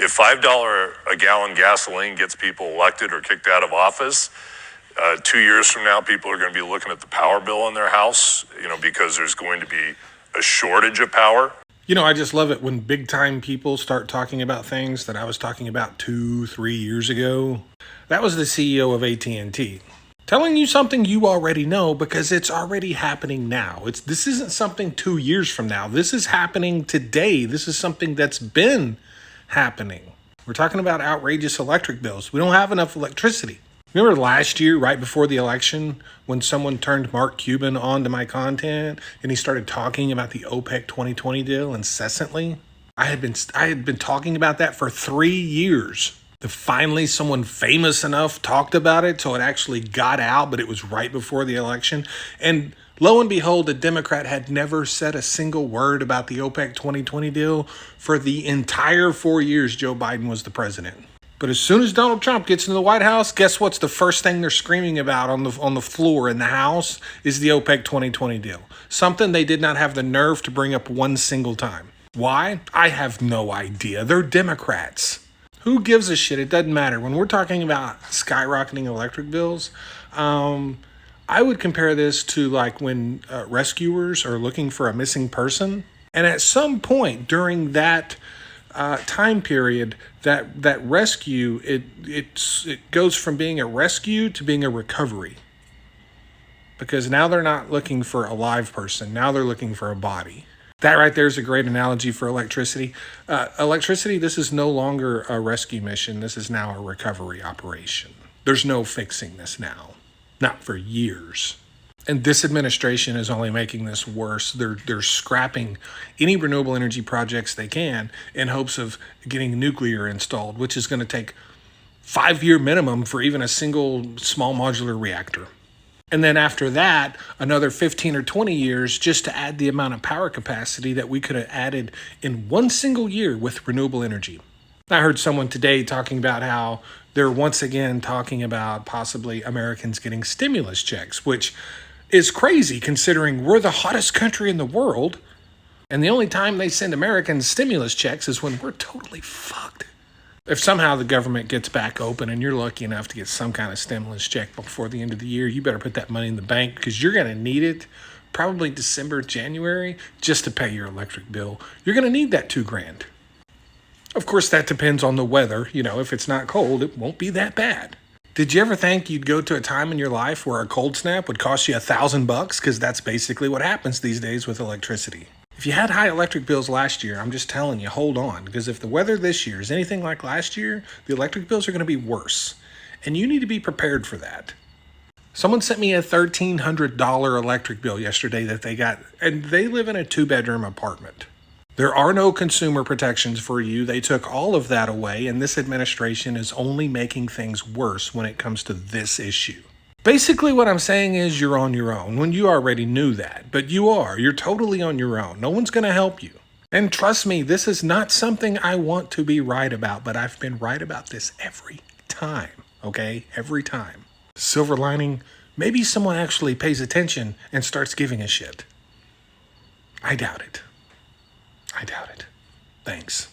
If $5 a gallon gasoline gets people elected or kicked out of office, 2 years from now, people are going to be looking at the power bill in their house, because there's going to be a shortage of power. I just love it when big time people start talking about things that I was talking about 2-3 years ago. That was the CEO of AT&T. Telling you something you already know because it's already happening now. This isn't something 2 years from now. This is happening today. This is something that's been happening. We're talking about outrageous electric bills. We don't have enough electricity. Remember last year, right before the election, when someone turned Mark Cuban onto my content and he started talking about the OPEC 2020 deal incessantly? I had been talking about that for 3 years. Finally, someone famous enough talked about it, so it actually got out, but it was right before the election. And lo and behold, a Democrat had never said a single word about the OPEC 2020 deal for the entire 4 years Joe Biden was the president. But as soon as Donald Trump gets into the White House, guess what's the first thing they're screaming about on the floor in the House is the OPEC 2020 deal. Something they did not have the nerve to bring up one single time. Why? I have no idea. They're Democrats. Who gives a shit? It doesn't matter. When we're talking about skyrocketing electric bills, I would compare this to like when rescuers are looking for a missing person. And at some point during that time period, that rescue, it goes from being a rescue to being a recovery. Because now they're not looking for a live person. Now they're looking for a body. That right there is a great analogy for electricity. Electricity, this is no longer a rescue mission. This is now a recovery operation. There's no fixing this now. Not for years. And this administration is only making this worse. They're scrapping any renewable energy projects they can in hopes of getting nuclear installed, which is going to take 5-year minimum for even a single small modular reactor. And then after that, another 15 or 20 years just to add the amount of power capacity that we could have added in one single year with renewable energy. I heard someone today talking about how they're once again talking about possibly Americans getting stimulus checks, which is crazy considering we're the hottest country in the world. And the only time they send Americans stimulus checks is when we're totally fucked. If somehow the government gets back open and you're lucky enough to get some kind of stimulus check before the end of the year, you better put that money in the bank because you're going to need it probably December, January, just to pay your electric bill. You're going to need that $2,000. Of course, that depends on the weather. If it's not cold, it won't be that bad. Did you ever think you'd go to a time in your life where a cold snap would cost you $1,000? Because that's basically what happens these days with electricity. If you had high electric bills last year, I'm just telling you, hold on. Because if the weather this year is anything like last year, the electric bills are going to be worse. And you need to be prepared for that. Someone sent me a $1,300 electric bill yesterday that they got, and they live in a 2-bedroom apartment. There are no consumer protections for you. They took all of that away, and this administration is only making things worse when it comes to this issue. Basically, what I'm saying is you're on your own when you already knew that, but you are. You're totally on your own. No one's going to help you. And trust me, this is not something I want to be right about, but I've been right about this every time, okay? Every time. Silver lining, maybe someone actually pays attention and starts giving a shit. I doubt it. Thanks.